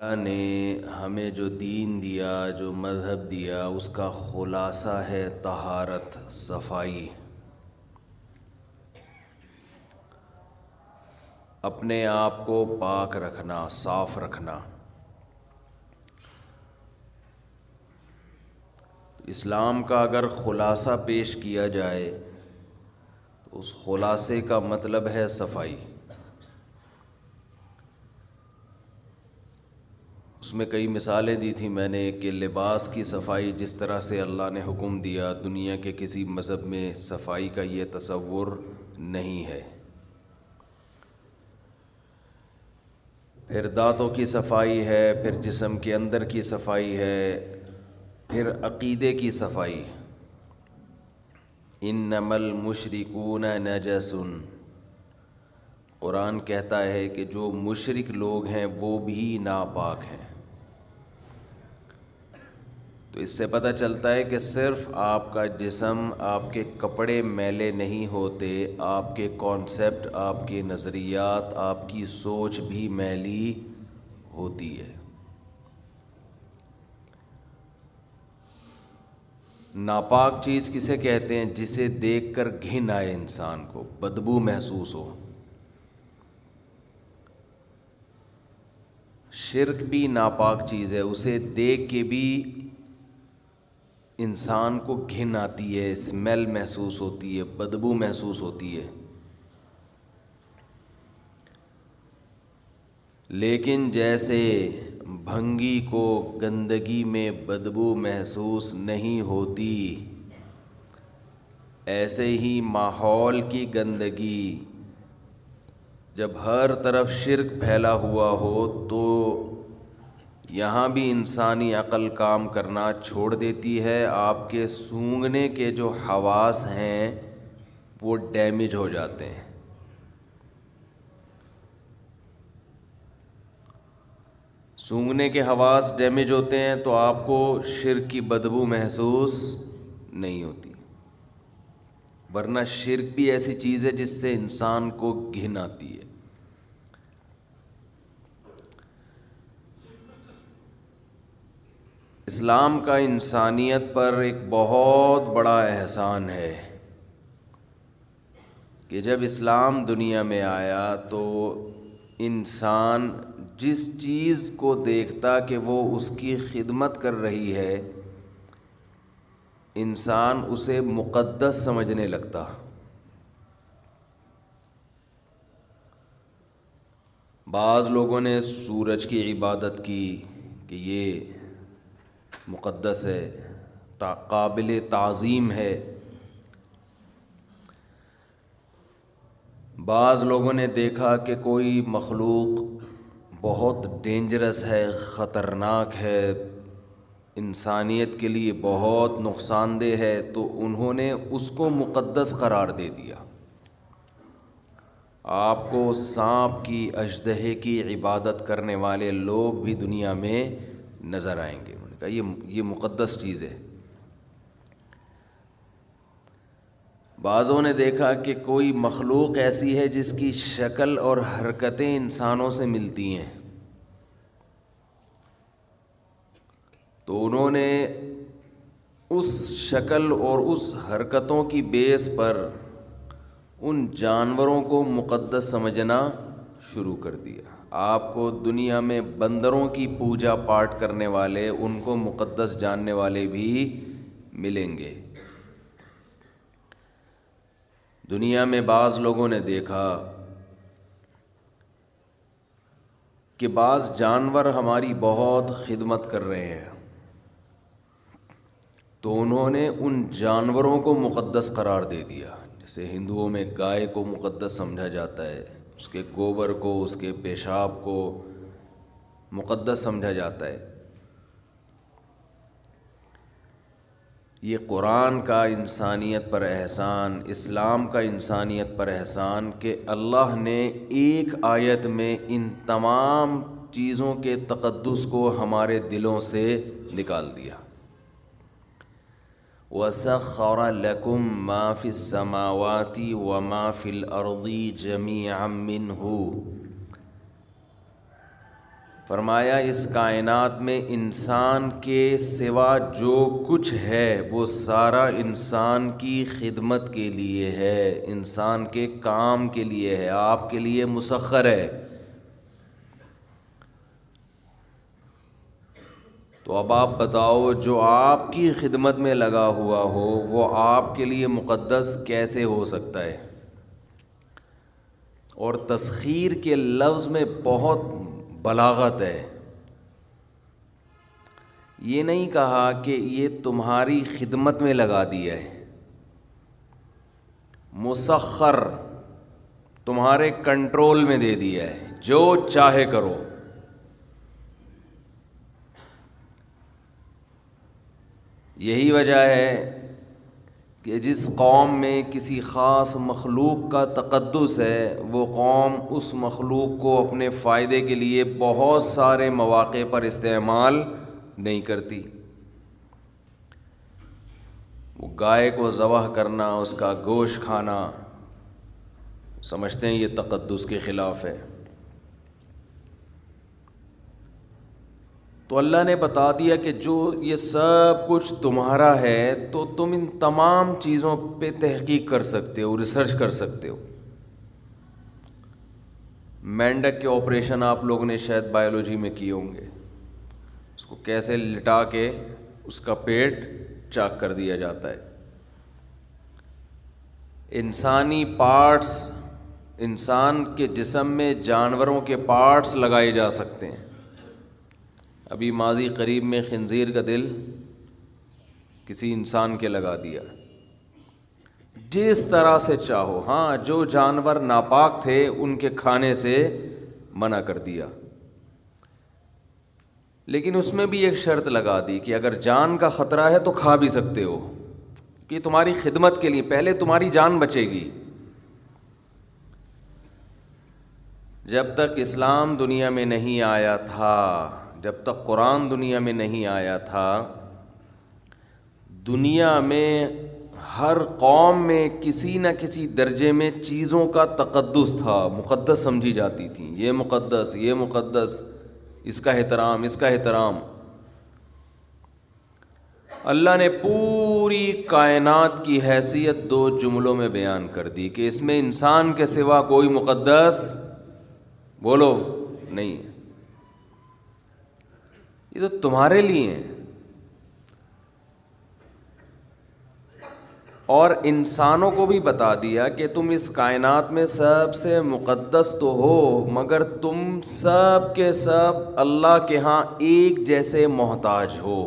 اللہ نے ہمیں جو دین دیا، جو مذہب دیا، اس کا خلاصہ ہے طہارت، صفائی، اپنے آپ کو پاک رکھنا، صاف رکھنا۔ اسلام کا اگر خلاصہ پیش کیا جائے تو اس خلاصے کا مطلب ہے صفائی۔ اس میں کئی مثالیں دی تھیں میں نے کہ لباس کی صفائی جس طرح سے اللہ نے حکم دیا، دنیا کے کسی مذہب میں صفائی کا یہ تصور نہیں ہے۔ پھر دانتوں کی صفائی ہے، پھر جسم کے اندر کی صفائی ہے، پھر عقیدے کی صفائی۔ انما المشرکون نجس، قرآن کہتا ہے کہ جو مشرک لوگ ہیں وہ بھی ناپاک ہیں۔ تو اس سے پتہ چلتا ہے کہ صرف آپ کا جسم، آپ کے کپڑے میلے نہیں ہوتے، آپ کے کانسیپٹ، آپ کے نظریات، آپ کی سوچ بھی میلی ہوتی ہے۔ ناپاک چیز کسے کہتے ہیں؟ جسے دیکھ کر گھن آئے، انسان کو بدبو محسوس ہو۔ شرک بھی ناپاک چیز ہے، اسے دیکھ کے بھی انسان کو گھن آتی ہے، اسمیل محسوس ہوتی ہے، بدبو محسوس ہوتی ہے۔ لیکن جیسے بھنگی کو گندگی میں بدبو محسوس نہیں ہوتی، ایسے ہی ماحول کی گندگی جب ہر طرف شرک پھیلا ہوا ہو تو یہاں بھی انسانی عقل کام کرنا چھوڑ دیتی ہے، آپ کے سونگھنے کے جو حواس ہیں وہ ڈیمیج ہو جاتے ہیں۔ سونگھنے کے حواس ڈیمیج ہوتے ہیں تو آپ کو شرک کی بدبو محسوس نہیں ہوتی، ورنہ شرک بھی ایسی چیز ہے جس سے انسان کو گھن آتی ہے۔ اسلام کا انسانیت پر ایک بہت بڑا احسان ہے کہ جب اسلام دنیا میں آیا تو انسان جس چیز کو دیکھتا کہ وہ اس کی خدمت کر رہی ہے، انسان اسے مقدس سمجھنے لگتا۔ بعض لوگوں نے سورج کی عبادت کی کہ یہ مقدس ہے، قابل تعظیم ہے۔ بعض لوگوں نے دیکھا کہ کوئی مخلوق بہت ڈینجرس ہے، خطرناک ہے، انسانیت کے لیے بہت نقصان دہ ہے، تو انہوں نے اس کو مقدس قرار دے دیا۔ آپ کو سانپ کی، اژدہے کی عبادت کرنے والے لوگ بھی دنیا میں نظر آئیں گے۔ انہوں نے کہا یہ مقدس چیز ہے۔ بعضوں نے دیکھا کہ کوئی مخلوق ایسی ہے جس کی شکل اور حرکتیں انسانوں سے ملتی ہیں، تو انہوں نے اس شکل اور اس حرکتوں کی بیس پر ان جانوروں کو مقدس سمجھنا شروع کر دیا۔ آپ کو دنیا میں بندروں کی پوجا پاٹ کرنے والے، ان کو مقدس جاننے والے بھی ملیں گے۔ دنیا میں بعض لوگوں نے دیکھا کہ بعض جانور ہماری بہت خدمت کر رہے ہیں، تو انہوں نے ان جانوروں کو مقدس قرار دے دیا۔ جیسے ہندوؤں میں گائے کو مقدس سمجھا جاتا ہے، اس کے گوبر کو، اس کے پیشاب کو مقدس سمجھا جاتا ہے۔ یہ قرآن کا انسانیت پر احسان، اسلام کا انسانیت پر احسان کہ اللہ نے ایک آیت میں ان تمام چیزوں کے تقدس کو ہمارے دلوں سے نکال دیا۔ وَسَخَّرَ لَكُم مَّا فِي السَّمَاوَاتِ وَمَا فِي الْأَرْضِ جَمِيعًا مِّنْهُ، فرمایا اس کائنات میں انسان کے سوا جو کچھ ہے وہ سارا انسان کی خدمت کے لیے ہے، انسان کے کام کے لیے ہے، آپ کے لیے مسخر ہے۔ تو اب آپ بتاؤ، جو آپ کی خدمت میں لگا ہوا ہو وہ آپ کے لیے مقدس کیسے ہو سکتا ہے؟ اور تسخیر کے لفظ میں بہت بلاغت ہے۔ یہ نہیں کہا کہ یہ تمہاری خدمت میں لگا دیا ہے، مسخر، تمہارے کنٹرول میں دے دیا ہے، جو چاہے کرو۔ یہی وجہ ہے کہ جس قوم میں کسی خاص مخلوق کا تقدس ہے، وہ قوم اس مخلوق کو اپنے فائدے کے لیے بہت سارے مواقع پر استعمال نہیں کرتی۔ وہ گائے کو ذبح کرنا، اس کا گوشت کھانا، سمجھتے ہیں یہ تقدس کے خلاف ہے۔ تو اللہ نے بتا دیا کہ جو یہ سب کچھ تمہارا ہے تو تم ان تمام چیزوں پہ تحقیق کر سکتے ہو، ریسرچ کر سکتے ہو۔ مینڈک کے آپریشن آپ لوگوں نے شاید بایولوجی میں کیے ہوں گے، اس کو کیسے لٹا کے اس کا پیٹ چاک کر دیا جاتا ہے۔ انسانی پارٹس، انسان کے جسم میں جانوروں کے پارٹس لگائے جا سکتے ہیں۔ ابھی ماضی قریب میں خنزیر کا دل کسی انسان کے لگا دیا، جس طرح سے چاہو۔ ہاں، جو جانور ناپاک تھے ان کے کھانے سے منع کر دیا، لیکن اس میں بھی ایک شرط لگا دی کہ اگر جان کا خطرہ ہے تو کھا بھی سکتے ہو، کہ تمہاری خدمت کے لیے پہلے تمہاری جان بچے گی۔ جب تک اسلام دنیا میں نہیں آیا تھا، جب تک قرآن دنیا میں نہیں آیا تھا، دنیا میں ہر قوم میں کسی نہ کسی درجے میں چیزوں کا تقدس تھا، مقدس سمجھی جاتی تھیں۔ یہ مقدس، یہ مقدس، اس کا احترام، اس کا احترام۔ اللہ نے پوری کائنات کی حیثیت 2 جملوں میں بیان کر دی کہ اس میں انسان کے سوا کوئی مقدس، بولو، نہیں ہے۔ یہ تو تمہارے لیے ہیں، اور انسانوں کو بھی بتا دیا کہ تم اس کائنات میں سب سے مقدس تو ہو، مگر تم سب کے سب اللہ کے ہاں ایک جیسے محتاج ہو۔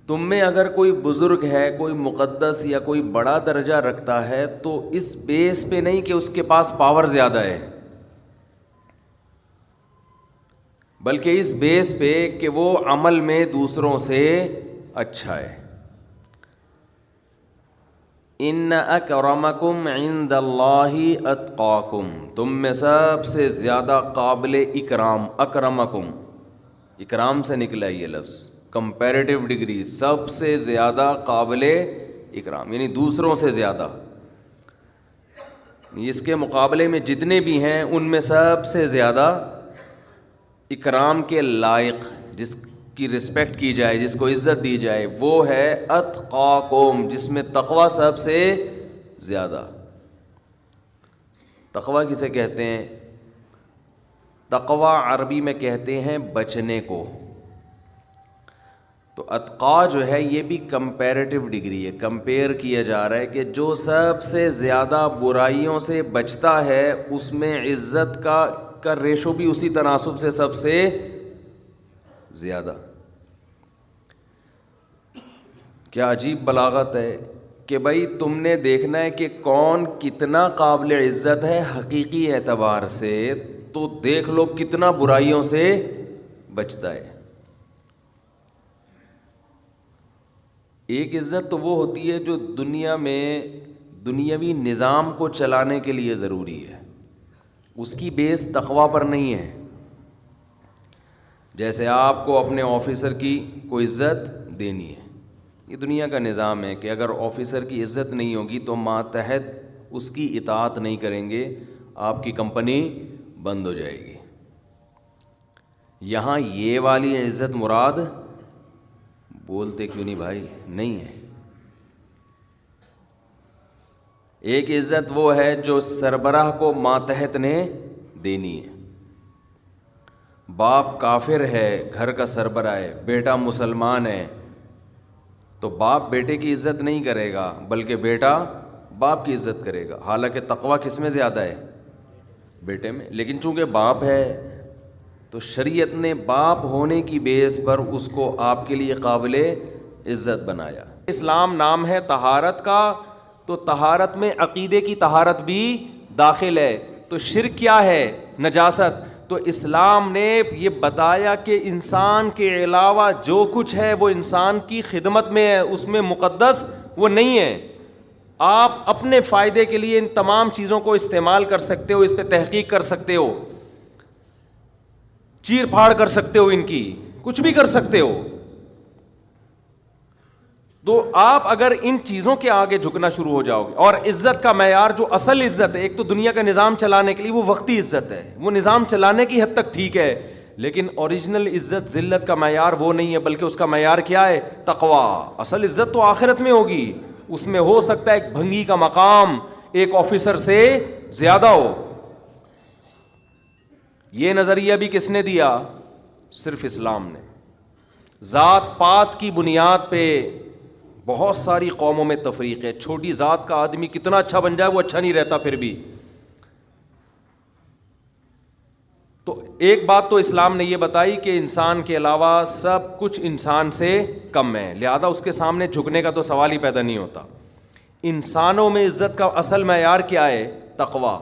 تم میں اگر کوئی بزرگ ہے، کوئی مقدس یا کوئی بڑا درجہ رکھتا ہے تو اس بیس پہ نہیں کہ اس کے پاس پاور زیادہ ہے، بلکہ اس بیس پہ کہ وہ عمل میں دوسروں سے اچھا ہے۔ ان اکرمکم عند اللہ اتقاکم، تم میں سب سے زیادہ قابل اکرام، اکرمکم، اکرام سے نکلا یہ لفظ، کمپیریٹیو ڈگری، سب سے زیادہ قابل اکرام، یعنی دوسروں سے زیادہ، اس کے مقابلے میں جتنے بھی ہیں ان میں سب سے زیادہ اکرام کے لائق، جس کی رسپیکٹ کی جائے، جس کو عزت دی جائے، وہ ہے اتقاکم، جس میں تقوی سب سے زیادہ۔ تقوی کسے کہتے ہیں؟ تقوی عربی میں کہتے ہیں بچنے کو۔ تو اتقا جو ہے یہ بھی کمپیریٹیو ڈگری ہے، کمپیئر کیا جا رہا ہے کہ جو سب سے زیادہ برائیوں سے بچتا ہے اس میں عزت کا ریشو بھی اسی تناسب سے سب سے زیادہ۔ کیا عجیب بلاغت ہے کہ بھائی تم نے دیکھنا ہے کہ کون کتنا قابل عزت ہے حقیقی اعتبار سے، تو دیکھ لو کتنا برائیوں سے بچتا ہے۔ ایک عزت تو وہ ہوتی ہے جو دنیا میں دنیاوی نظام کو چلانے کے لیے ضروری ہے، اس کی بیس تقوی پر نہیں ہے۔ جیسے آپ کو اپنے آفیسر کی کوئی عزت دینی ہے، یہ دنیا کا نظام ہے کہ اگر آفیسر کی عزت نہیں ہوگی تو ماتحت اس کی اطاعت نہیں کریں گے، آپ کی کمپنی بند ہو جائے گی. یہاں یہ والی عزت مراد بولتے کیوں نہیں بھائی نہیں ہے. ایک عزت وہ ہے جو سربراہ کو ماتحت نے دینی ہے. باپ کافر ہے, گھر کا سربراہ ہے, بیٹا مسلمان ہے, تو باپ بیٹے کی عزت نہیں کرے گا بلکہ بیٹا باپ کی عزت کرے گا. حالانکہ تقویٰ کس میں زیادہ ہے؟ بیٹے میں. لیکن چونکہ باپ ہے تو شریعت نے باپ ہونے کی بیس پر اس کو آپ کے لیے قابل عزت بنایا. اسلام نام ہے طہارت کا, تو طہارت میں عقیدے کی طہارت بھی داخل ہے. تو شرک کیا ہے؟ نجاست. تو اسلام نے یہ بتایا کہ انسان کے علاوہ جو کچھ ہے وہ انسان کی خدمت میں ہے, اس میں مقدس وہ نہیں ہے. آپ اپنے فائدے کے لیے ان تمام چیزوں کو استعمال کر سکتے ہو, اس پہ تحقیق کر سکتے ہو, چیر پھاڑ کر سکتے ہو, ان کی کچھ بھی کر سکتے ہو. تو آپ اگر ان چیزوں کے آگے جھکنا شروع ہو جاؤ گے, اور عزت کا معیار جو اصل عزت ہے, ایک تو دنیا کا نظام چلانے کے لیے وہ وقتی عزت ہے, وہ نظام چلانے کی حد تک ٹھیک ہے, لیکن اوریجنل عزت ذلت کا معیار وہ نہیں ہے, بلکہ اس کا معیار کیا ہے؟ تقویٰ. اصل عزت تو آخرت میں ہوگی, اس میں ہو سکتا ہے ایک بھنگی کا مقام ایک آفیسر سے زیادہ ہو. یہ نظریہ بھی کس نے دیا؟ صرف اسلام نے. ذات پات کی بنیاد پہ بہت ساری قوموں میں تفریق ہے. چھوٹی ذات کا آدمی کتنا اچھا بن جائے وہ اچھا نہیں رہتا پھر بھی. تو ایک بات تو اسلام نے یہ بتائی کہ انسان کے علاوہ سب کچھ انسان سے کم ہے, لہذا اس کے سامنے جھکنے کا تو سوال ہی پیدا نہیں ہوتا. انسانوں میں عزت کا اصل معیار کیا ہے؟ تقویٰ.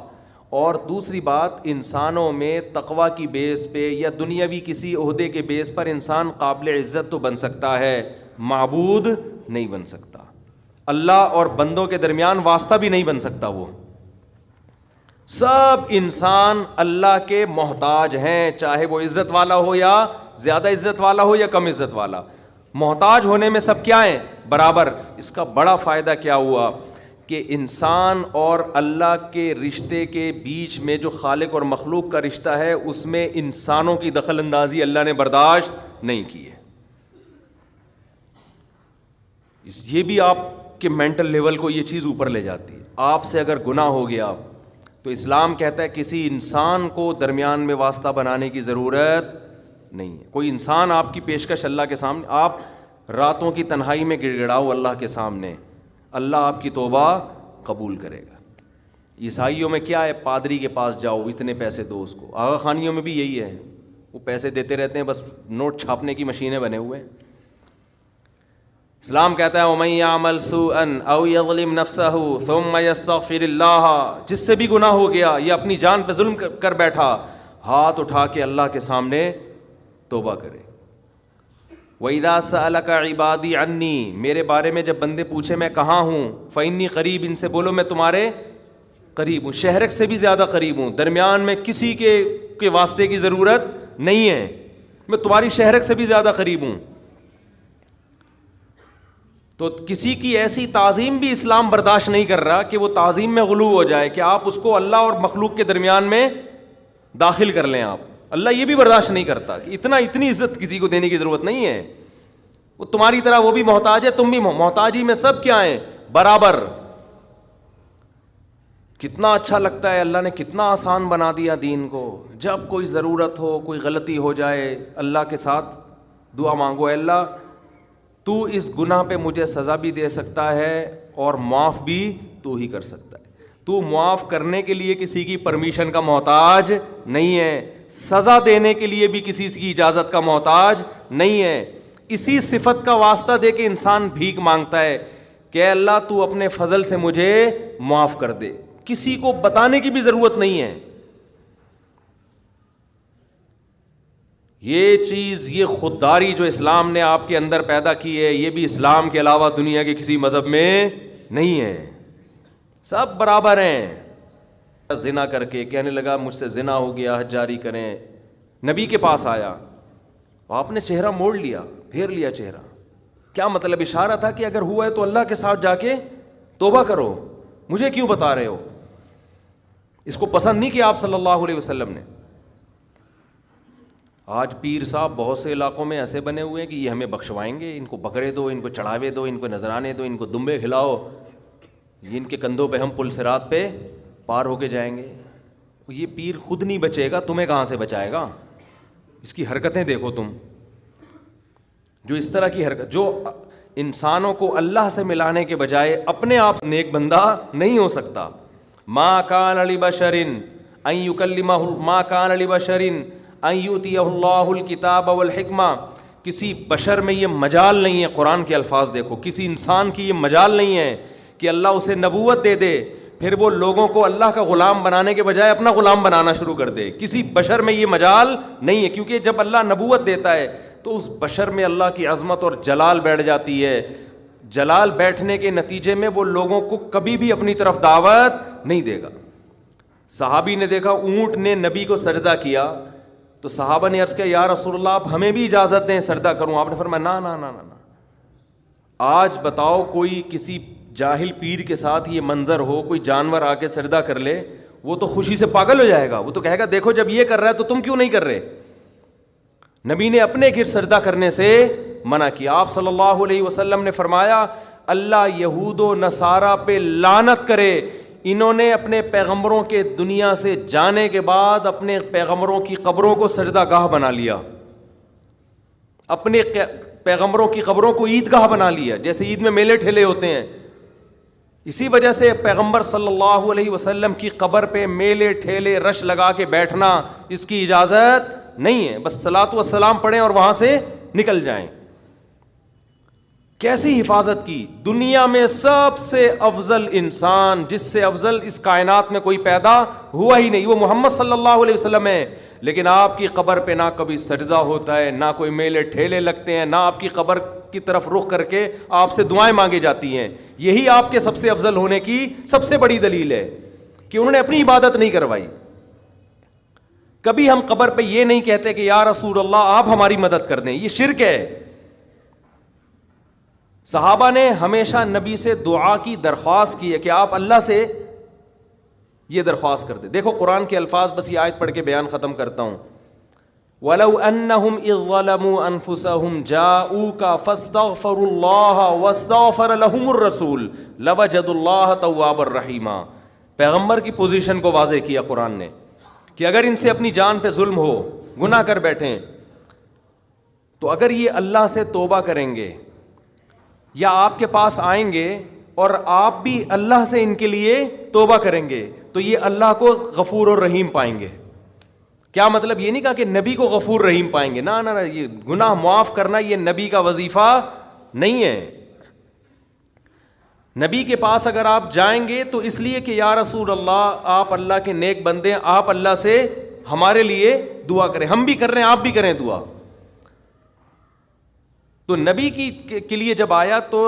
اور دوسری بات, انسانوں میں تقویٰ کی بیس پہ یا دنیاوی کسی عہدے کے بیس پر انسان قابل عزت تو بن سکتا ہے, معبود نہیں بن سکتا. اللہ اور بندوں کے درمیان واسطہ بھی نہیں بن سکتا. وہ سب انسان اللہ کے محتاج ہیں, چاہے وہ عزت والا ہو یا زیادہ عزت والا ہو یا کم عزت والا. محتاج ہونے میں سب کیا ہیں؟ برابر. اس کا بڑا فائدہ کیا ہوا کہ انسان اور اللہ کے رشتے کے بیچ میں جو خالق اور مخلوق کا رشتہ ہے, اس میں انسانوں کی دخل اندازی اللہ نے برداشت نہیں کی ہے. یہ بھی آپ کے مینٹل لیول کو یہ چیز اوپر لے جاتی ہے. آپ سے اگر گناہ ہو گیا تو اسلام کہتا ہے کسی انسان کو درمیان میں واسطہ بنانے کی ضرورت نہیں ہے. کوئی انسان آپ کی پیشکش اللہ کے سامنے, آپ راتوں کی تنہائی میں گڑ گڑاؤ اللہ کے سامنے, اللہ آپ کی توبہ قبول کرے گا. عیسائیوں میں کیا ہے؟ پادری کے پاس جاؤ, اتنے پیسے دو اس کو. آغا خانیوں میں بھی یہی ہے, وہ پیسے دیتے رہتے ہیں, بس نوٹ چھاپنے کی مشینیں بنے ہوئے ہیں. اسلام کہتا ہے وَمَن يَعْمَلْ سُوءًا أَوْ يَظْلِمْ نَفْسَهُ ثُمَّ يَسْتَغْفِرِ اللَّهَ, جس سے بھی گناہ ہو گیا یا اپنی جان پہ ظلم کر بیٹھا, ہاتھ اٹھا کے اللہ کے سامنے توبہ کرے. وَإِذَا سَأَلَكَ عِبَادِي عَنِّي, میرے بارے میں جب بندے پوچھے میں کہاں ہوں, فَإِنِّي قریب, ان سے بولو میں تمہارے قریب ہوں. شہرک سے بھی زیادہ قریب ہوں, درمیان میں کسی کے واسطے کی ضرورت نہیں ہے, میں تمہاری شہرک سے بھی زیادہ قریب ہوں. تو کسی کی ایسی تعظیم بھی اسلام برداشت نہیں کر رہا کہ وہ تعظیم میں غلو ہو جائے, کہ آپ اس کو اللہ اور مخلوق کے درمیان میں داخل کر لیں. آپ اللہ یہ بھی برداشت نہیں کرتا کہ اتنی عزت کسی کو دینے کی ضرورت نہیں ہے. وہ تمہاری طرح وہ بھی محتاج ہے, تم بھی محتاجی میں سب کیا ہیں؟ برابر. کتنا اچھا لگتا ہے, اللہ نے کتنا آسان بنا دیا دین کو. جب کوئی ضرورت ہو, کوئی غلطی ہو جائے, اللہ کے ساتھ دعا مانگو, اے اللہ تو اس گناہ پہ مجھے سزا بھی دے سکتا ہے اور معاف بھی تو ہی کر سکتا ہے. تو معاف کرنے کے لیے کسی کی پرمیشن کا محتاج نہیں ہے, سزا دینے کے لیے بھی کسی کی اجازت کا محتاج نہیں ہے. اسی صفت کا واسطہ دے کے انسان بھیک مانگتا ہے کہ اے اللہ تو اپنے فضل سے مجھے معاف کر دے. کسی کو بتانے کی بھی ضرورت نہیں ہے. یہ چیز, یہ خودداری جو اسلام نے آپ کے اندر پیدا کی ہے, یہ بھی اسلام کے علاوہ دنیا کے کسی مذہب میں نہیں ہے. سب برابر ہیں. زنا کر کے کہنے لگا مجھ سے زنا ہو گیا, حج جاری کریں. نبی کے پاس آیا, آپ نے چہرہ موڑ لیا, پھیر لیا چہرہ. کیا مطلب؟ اشارہ تھا کہ اگر ہوا ہے تو اللہ کے ساتھ جا کے توبہ کرو, مجھے کیوں بتا رہے ہو؟ اس کو پسند نہیں کیا آپ صلی اللہ علیہ وسلم نے. آج پیر صاحب بہت سے علاقوں میں ایسے بنے ہوئے ہیں کہ یہ ہمیں بخشوائیں گے, ان کو بکرے دو, ان کو چڑھاوے دو, ان کو نذرانے دو, ان کو دمبے کھلاؤ, یہ ان کے کندھوں پہ ہم پل صراط پہ پار ہو کے جائیں گے. یہ پیر خود نہیں بچے گا, تمہیں کہاں سے بچائے گا؟ اس کی حرکتیں دیکھو تم, جو اس طرح کی حرکت, جو انسانوں کو اللہ سے ملانے کے بجائے اپنے آپ نیک بندہ نہیں ہو سکتا. ما کان لبشر ان یکلمہ, ما کان لبشر ان یؤتیہ اللہ الکتاب والحکمہ. کسی بشر میں یہ مجال نہیں ہے, قرآن کے الفاظ دیکھو, کسی انسان کی یہ مجال نہیں ہے کہ اللہ اسے نبوت دے دے پھر وہ لوگوں کو اللہ کا غلام بنانے کے بجائے اپنا غلام بنانا شروع کر دے. کسی بشر میں یہ مجال نہیں ہے, کیونکہ جب اللہ نبوت دیتا ہے تو اس بشر میں اللہ کی عظمت اور جلال بیٹھ جاتی ہے. جلال بیٹھنے کے نتیجے میں وہ لوگوں کو کبھی بھی اپنی طرف دعوت نہیں دے گا. صحابی نے دیکھا اونٹ نے نبی کو سجدہ کیا تو صحابہ نے عرض کیا یا رسول اللہ آپ ہمیں بھی اجازت دیں سجدہ کروں. آپ نے فرمایا نا نا نا نا. آج بتاؤ کوئی کسی جاہل پیر کے ساتھ یہ منظر ہو, کوئی جانور آ کے سجدہ کر لے, وہ تو خوشی سے پاگل ہو جائے گا. وہ تو کہے گا دیکھو جب یہ کر رہا ہے تو تم کیوں نہیں کر رہے. نبی نے اپنے گھر سجدہ کرنے سے منع کیا. آپ صلی اللہ علیہ وسلم نے فرمایا اللہ یہود و نصارہ پہ لعنت کرے, انہوں نے اپنے پیغمبروں کے دنیا سے جانے کے بعد اپنے پیغمبروں کی قبروں کو سجدہ گاہ بنا لیا, اپنے پیغمبروں کی قبروں کو عیدگاہ بنا لیا, جیسے عید میں میلے ٹھیلے ہوتے ہیں. اسی وجہ سے پیغمبر صلی اللہ علیہ وسلم کی قبر پہ میلے ٹھیلے رش لگا کے بیٹھنا اس کی اجازت نہیں ہے. بس صلاۃ و سلام پڑھیں اور وہاں سے نکل جائیں. کیسی حفاظت کی. دنیا میں سب سے افضل انسان, جس سے افضل اس کائنات میں کوئی پیدا ہوا ہی نہیں, وہ محمد صلی اللہ علیہ وسلم ہے. لیکن آپ کی قبر پہ نہ کبھی سجدہ ہوتا ہے, نہ کوئی میلے ٹھیلے لگتے ہیں, نہ آپ کی قبر کی طرف رخ کر کے آپ سے دعائیں مانگی جاتی ہیں. یہی آپ کے سب سے افضل ہونے کی سب سے بڑی دلیل ہے کہ انہوں نے اپنی عبادت نہیں کروائی. کبھی ہم قبر پہ یہ نہیں کہتے کہ یا رسول اللہ آپ ہماری مدد کر دیں, یہ شرک ہے. صحابہ نے ہمیشہ نبی سے دعا کی درخواست کی ہے کہ آپ اللہ سے یہ درخواست کر دیں. دیکھو قرآن کے الفاظ, بس یہ آیت پڑھ کے بیان ختم کرتا ہوں. وَلَوْ أَنَّهُمْ إِذْ ظَلَمُوا أَنفُسَهُمْ جَاءُوكَ فَاسْتَغْفَرُوا اللَّهَ وَاسْتَغْفَرَ لَهُمُ الرَّسُولُ لَوَجَدُوا اللَّهَ تَوَّابًا رَحِيمًا. پیغمبر کی پوزیشن کو واضح کیا قرآن نے کہ اگر ان سے اپنی جان پہ ظلم ہو, گناہ کر بیٹھیں, تو اگر یہ اللہ سے توبہ کریں گے یا آپ کے پاس آئیں گے اور آپ بھی اللہ سے ان کے لیے توبہ کریں گے تو یہ اللہ کو غفور اور رحیم پائیں گے. کیا مطلب؟ یہ نہیں کہا کہ نبی کو غفور رحیم پائیں گے, نہ نہ, یہ گناہ معاف کرنا یہ نبی کا وظیفہ نہیں ہے. نبی کے پاس اگر آپ جائیں گے تو اس لیے کہ یا رسول اللہ آپ اللہ کے نیک بندے, آپ اللہ سے ہمارے لیے دعا کریں. ہم بھی کر رہے ہیں, آپ بھی کریں دعا. تو نبی کے لیے جب آیا تو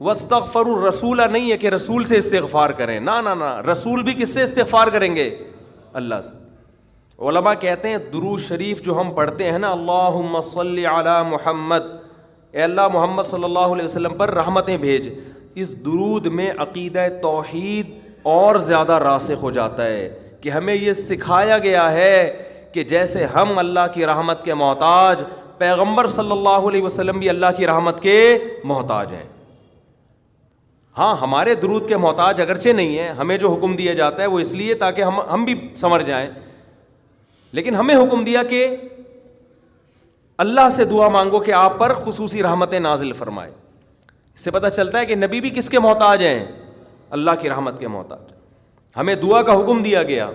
وَاسْتَغْفَرُوا الرَّسُولَ نہیں ہے کہ رسول سے استغفار کریں, نہ نہ نہ, رسول بھی کس سے استغفار کریں گے؟ اللہ سے. علماء کہتے ہیں درود شریف جو ہم پڑھتے ہیں نا, اللہم صلی علی محمد, اے اللہ محمد صلی اللہ علیہ وسلم پر رحمتیں بھیج, اس درود میں عقیدہ توحید اور زیادہ راسخ ہو جاتا ہے کہ ہمیں یہ سکھایا گیا ہے کہ جیسے ہم اللہ کی رحمت کے محتاج, پیغمبر صلی اللہ علیہ وسلم بھی اللہ کی رحمت کے محتاج ہیں. ہاں ہمارے درود کے محتاج اگرچہ نہیں ہیں, ہمیں جو حکم دیا جاتا ہے وہ اس لیے تاکہ ہم بھی سمر جائیں, لیکن ہمیں حکم دیا کہ اللہ سے دعا مانگو کہ آپ پر خصوصی رحمتیں نازل فرمائے. اس سے پتہ چلتا ہے کہ نبی بھی کس کے محتاج ہیں؟ اللہ کی رحمت کے محتاج. ہمیں دعا کا حکم دیا گیا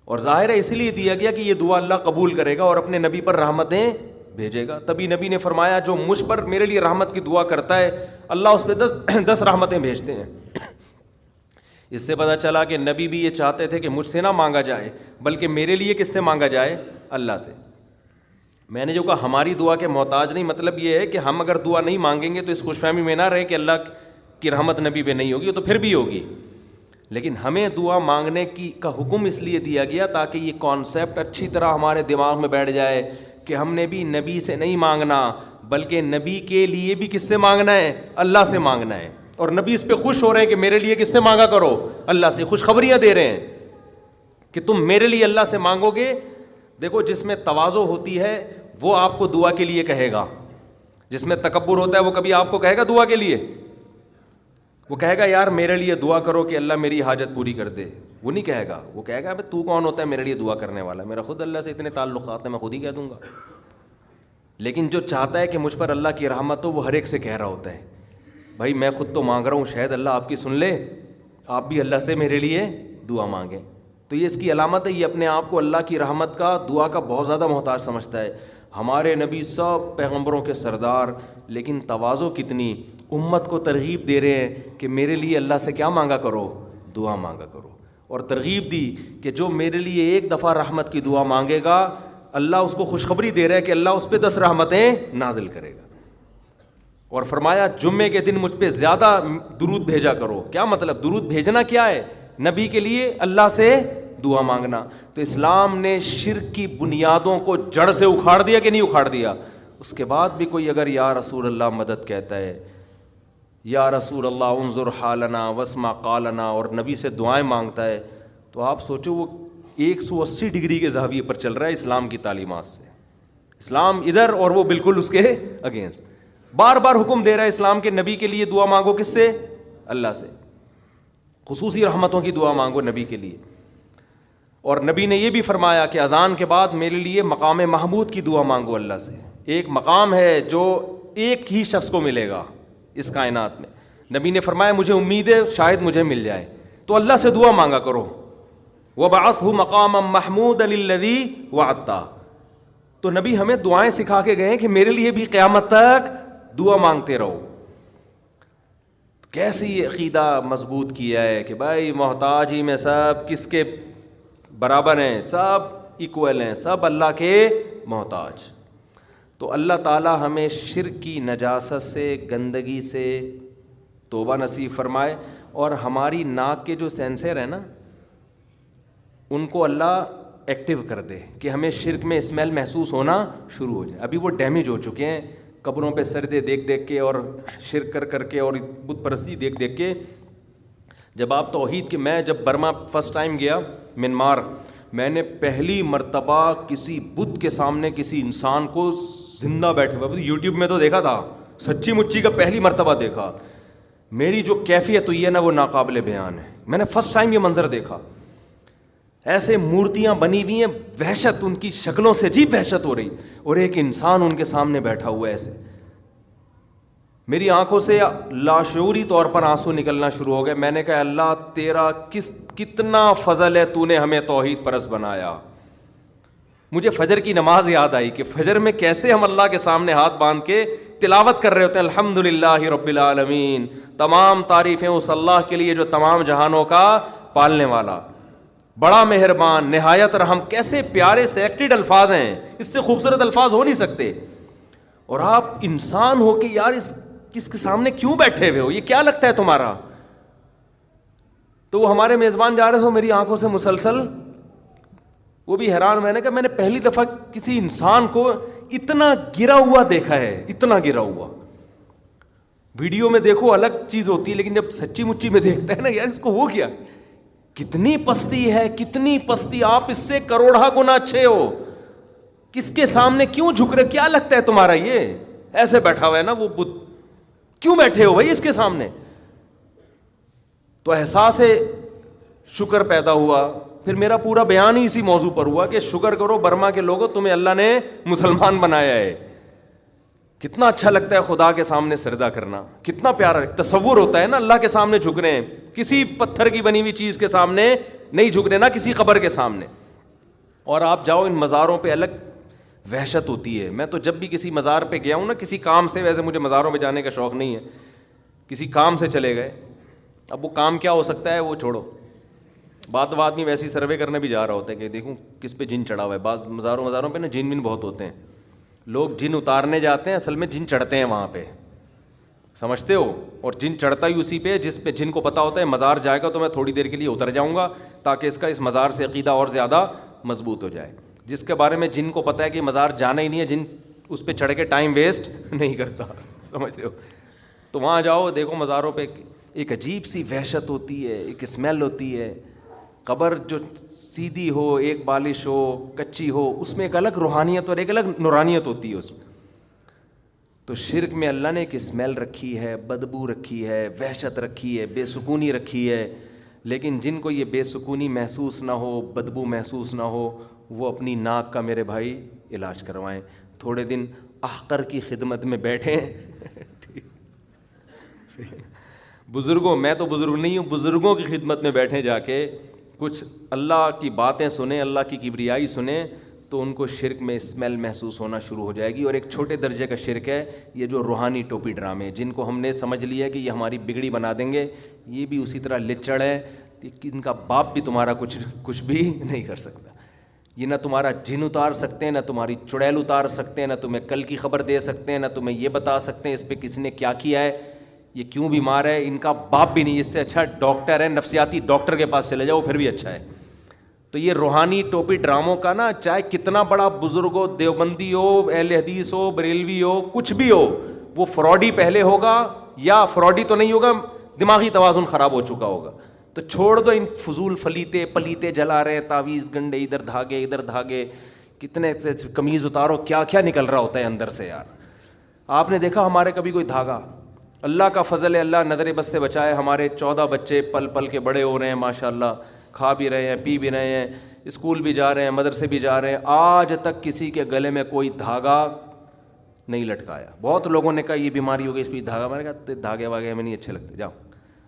اور ظاہر ہے اسی لیے دیا گیا کہ یہ دعا اللہ قبول کرے گا اور اپنے نبی پر رحمتیں بھیجے گا. تبھی نبی نے فرمایا جو مجھ پر میرے لیے رحمت کی دعا کرتا ہے اللہ اس پہ 10 رحمتیں بھیجتے ہیں. اس سے پتہ چلا کہ نبی بھی یہ چاہتے تھے کہ مجھ سے نہ مانگا جائے بلکہ میرے لیے کس سے مانگا جائے؟ اللہ سے. میں نے جو کہا ہماری دعا کے محتاج نہیں, مطلب یہ ہے کہ ہم اگر دعا نہیں مانگیں گے تو اس خوش فہمی میں نہ رہے کہ اللہ کی رحمت نبی پہ نہیں ہوگی, تو پھر بھی ہوگی. لیکن ہمیں دعا مانگنے کا حکم اس لیے دیا گیا تاکہ یہ کانسیپٹ اچھی طرح ہمارے دماغ میں بیٹھ جائے کہ ہم نے بھی نبی سے نہیں مانگنا بلکہ نبی کے لیے بھی کس سے مانگنا ہے؟ اللہ سے مانگنا ہے. اور نبی اس پہ خوش ہو رہے ہیں کہ میرے لیے کس سے مانگا کرو؟ اللہ سے. خوشخبریاں دے رہے ہیں کہ تم میرے لیے اللہ سے مانگو گے. دیکھو جس میں تواضع ہوتی ہے وہ آپ کو دعا کے لیے کہے گا, جس میں تکبر ہوتا ہے وہ کبھی آپ کو کہے گا دعا کے لیے؟ وہ کہے گا یار میرے لیے دعا کرو کہ اللہ میری حاجت پوری کر دے. وہ نہیں کہے گا. وہ کہے گا ابے تو کون ہوتا ہے میرے لیے دعا کرنے والا؟ میرا خود اللہ سے اتنے تعلقات ہیں, میں خود ہی کہہ دوں گا. لیکن جو چاہتا ہے کہ مجھ پر اللہ کی رحمت ہو وہ ہر ایک سے کہہ رہا ہوتا ہے بھائی میں خود تو مانگ رہا ہوں, شاید اللہ آپ کی سن لے, آپ بھی اللہ سے میرے لیے دعا مانگیں. تو یہ اس کی علامت ہے, یہ اپنے آپ کو اللہ کی رحمت کا, دعا کا بہت زیادہ محتاج سمجھتا ہے. ہمارے نبی سب پیغمبروں کے سردار, لیکن تواضع کتنی, امت کو ترغیب دے رہے ہیں کہ میرے لیے اللہ سے کیا مانگا کرو؟ دعا مانگا کرو. اور ترغیب دی کہ جو میرے لیے ایک دفعہ رحمت کی دعا مانگے گا اللہ اس کو خوشخبری دے رہا ہے کہ اللہ اس پہ 10 رحمتیں نازل کرے گا. اور فرمایا جمعے کے دن مجھ پہ زیادہ درود بھیجا کرو. کیا مطلب؟ درود بھیجنا کیا ہے؟ نبی کے لیے اللہ سے دعا مانگنا. تو اسلام نے شرک کی بنیادوں کو جڑ سے اکھاڑ دیا کہ نہیں اکھاڑ دیا؟ اس کے بعد بھی کوئی اگر یا رسول اللہ مدد کہتا ہے, یا رسول اللہ انظر حالنا واسمع قالنا, اور نبی سے دعائیں مانگتا ہے, تو آپ سوچو وہ 180 ڈگری کے زاویے پر چل رہا ہے اسلام کی تعلیمات سے. اسلام ادھر اور وہ بالکل اس کے اگینسٹ. بار بار حکم دے رہا ہے اسلام کے نبی کے لیے دعا مانگو. کس سے؟ اللہ سے. خصوصی رحمتوں کی دعا مانگو نبی کے لیے. اور نبی نے یہ بھی فرمایا کہ اذان کے بعد میرے لیے مقام محمود کی دعا مانگو اللہ سے. ایک مقام ہے جو ایک ہی شخص کو ملے گا اس کائنات میں. نبی نے فرمایا مجھے امید ہے شاید مجھے مل جائے, تو اللہ سے دعا مانگا کرو. وَبَعَثْهُ مَقَامًا مَحْمُودًا الَّذِي وَعَدتَّ. تو نبی ہمیں دعائیں سکھا کے گئے کہ میرے لیے بھی قیامت تک دعا مانگتے رہو. کیسی عقیدہ مضبوط کیا ہے کہ بھائی محتاج ہی میں سب کس کے برابر ہیں, سب ایکول ہیں, سب اللہ کے محتاج. تو اللہ تعالی ہمیں شرک کی نجاست سے, گندگی سے توبہ نصیب فرمائے, اور ہماری ناک کے جو سینسر ہیں نا ان کو اللہ ایکٹیو کر دے کہ ہمیں شرک میں اسمیل محسوس ہونا شروع ہو جائے. ابھی وہ ڈیمیج ہو چکے ہیں قبروں پہ سردے دیکھ دیکھ کے اور شرک کر کر کے اور بت پرستی دیکھ دیکھ کے. جب آپ توحید کے, میں جب برما فرسٹ ٹائم گیا منمار, میں نے پہلی مرتبہ کسی بت کے سامنے کسی انسان کو زندہ بیٹھے ہوئے, یوٹیوب میں تو دیکھا تھا, سچی مچی کا پہلی مرتبہ دیکھا. میری جو کیفیت ہوئی ہے نا وہ ناقابل بیان ہے. میں نے فرسٹ ٹائم یہ منظر دیکھا. ایسے مورتیاں بنی ہوئی ہیں, وحشت ان کی شکلوں سے عجیب وحشت ہو رہی, اور ایک انسان ان کے سامنے بیٹھا ہوا ہے ایسے. میری آنکھوں سے لاشعوری طور پر آنسو نکلنا شروع ہو گئے. میں نے کہا اللہ تیرا کتنا فضل ہے, تو نے ہمیں توحید پرست بنایا. مجھے فجر کی نماز یاد آئی کہ فجر میں کیسے ہم اللہ کے سامنے ہاتھ باندھ کے تلاوت کر رہے ہوتے ہیں, الحمدللہ رب العالمین, تمام تعریفیں اس اللہ کے لیے جو تمام جہانوں کا پالنے والا, بڑا مہربان, نہایت رحم. کیسے پیارے سلیکٹڈ الفاظ ہیں, اس سے خوبصورت الفاظ ہو نہیں سکتے. اور آپ انسان ہو کہ یار کس کے سامنے کیوں بیٹھے ہوئے ہو, یہ کیا لگتا ہے تمہارا؟ تو وہ ہمارے میزبان جا رہے تھے, میری آنکھوں سے مسلسل, وہ بھی حیران. میں نے کہا میں نے پہلی دفعہ کسی انسان کو اتنا گرا ہوا دیکھا ہے, اتنا گرا ہوا. ویڈیو میں دیکھو الگ چیز ہوتی ہے, لیکن جب سچی مچی میں دیکھتا ہے نا یار اس کو ہو گیا, کتنی پستی ہے, کتنی پستی. آپ اس سے کروڑا گنا اچھے ہو, کس کے سامنے کیوں جھک رہے؟ کیا لگتا ہے تمہارا یہ ایسے بیٹھا ہوا ہے نا وہ بت, کیوں بیٹھے ہو بھائی اس کے سامنے؟ تو احساس شکر پیدا ہوا. پھر میرا پورا بیان ہی اسی موضوع پر ہوا کہ شکر کرو برما کے لوگوں, تمہیں اللہ نے مسلمان بنایا ہے. کتنا اچھا لگتا ہے خدا کے سامنے سجدہ کرنا, کتنا پیارا تصور ہوتا ہے نا اللہ کے سامنے جھک رہے ہیں, کسی پتھر کی بنی ہوئی چیز کے سامنے نہیں جھک رہے, نہ کسی قبر کے سامنے. اور آپ جاؤ ان مزاروں پہ, الگ وحشت ہوتی ہے. میں تو جب بھی کسی مزار پہ گیا ہوں نا کسی کام سے, ویسے مجھے مزاروں پہ جانے کا شوق نہیں ہے, کسی کام سے چلے گئے, اب وہ کام کیا ہو سکتا ہے وہ چھوڑو, بات آدمی ویسے ہی سروے کرنے بھی جا رہا ہوتا ہے کہ دیکھوں کس پہ جن چڑھا ہوا ہے. بعض مزاروں پہ نا جن ون بہت ہوتے ہیں, لوگ جن اتارنے جاتے ہیں, اصل میں جن چڑھتے ہیں وہاں پہ, سمجھتے ہو؟ اور جن چڑھتا ہی اسی پہ جس پہ جن کو پتا ہوتا ہے مزار جائے گا تو میں تھوڑی دیر کے لیے اتر جاؤں گا تاکہ اس کا اس مزار سے عقیدہ اور زیادہ مضبوط ہو جائے. جس کے بارے میں جن کو پتا ہے کہ مزار جانا ہی نہیں ہے, جن اس پہ چڑھ کے ٹائم ویسٹ نہیں کرتا, سمجھ رہے ہو؟ تو وہاں جاؤ دیکھو مزاروں پہ ایک عجیب سی وحشت ہوتی ہے, ایک اسمیل ہوتی ہے. قبر جو سیدھی ہو, ایک بالش ہو, کچی ہو, اس میں ایک الگ روحانیت اور ایک الگ نورانیت ہوتی ہے اس میں. تو شرک میں اللہ نے ایک اسمیل رکھی ہے, بدبو رکھی ہے, وحشت رکھی ہے, بے سکونی رکھی ہے. لیکن جن کو یہ بے سکونی محسوس نہ ہو, بدبو محسوس نہ ہو, وہ اپنی ناک کا میرے بھائی علاج کروائیں, تھوڑے دن احقر کی خدمت میں بیٹھیں. بزرگوں, میں تو بزرگ نہیں ہوں, بزرگوں کی خدمت میں بیٹھیں جا کے, کچھ اللہ کی باتیں سنیں, اللہ کی کبریائی سنیں, تو ان کو شرک میں اسمیل محسوس ہونا شروع ہو جائے گی. اور ایک چھوٹے درجے کا شرک ہے یہ جو روحانی ٹوپی ڈرامے, جن کو ہم نے سمجھ لیا کہ یہ ہماری بگڑی بنا دیں گے, یہ بھی اسی طرح لچڑ ہے کہ ان کا باپ بھی تمہارا کچھ بھی نہیں کر سکتا. یہ نہ تمہارا جن اتار سکتے ہیں, نہ تمہاری چڑیل اتار سکتے ہیں, نہ تمہیں کل کی خبر دے سکتے ہیں, نہ تمہیں یہ بتا سکتے ہیں اس پہ کسی نے کیا کیا ہے, یہ کیوں بیمار ہے. ان کا باپ بھی نہیں, اس سے اچھا ڈاکٹر ہے, نفسیاتی ڈاکٹر کے پاس چلے جاؤ, پھر بھی اچھا ہے. تو یہ روحانی ٹوپی ڈراموں کا نا, چاہے کتنا بڑا بزرگ ہو, دیوبندی ہو, اہل حدیث ہو, بریلوی ہو, کچھ بھی ہو, وہ فراڈی پہلے ہوگا, یا فراڈی تو نہیں ہوگا, دماغی توازن خراب ہو چکا ہوگا. تو چھوڑ دو ان فضول پلیتے جلا رہے ہیں, تعویذ گنڈے, ادھر دھاگے, کتنے قمیض اتارو, کیا کیا نکل رہا ہوتا ہے اندر سے یار. آپ نے دیکھا ہمارے کبھی کوئی دھاگا؟ اللہ کا فضل ہے, اللہ نظر بد سے بچائے, ہمارے 14 بچے پل پل کے بڑے ہو رہے ہیں ماشاءاللہ, کھا بھی رہے ہیں, پی بھی رہے ہیں, اسکول بھی جا رہے ہیں, مدرسے بھی جا رہے ہیں. آج تک کسی کے گلے میں کوئی دھاگا نہیں لٹکایا. بہت لوگوں نے کہا یہ بیماری ہو گئی, اس کو دھاگا, میں نے کہا دھاگے واگے ہمیں نہیں اچھے لگتے, جاؤ,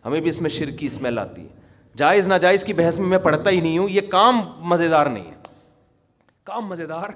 ہمیں بھی اس میں شرک کی اسمیل آتی ہے. جائز ناجائز کی بحث میں پڑھتا ہی نہیں ہوں, یہ کام مزیدار نہیں ہے, کام مزیدار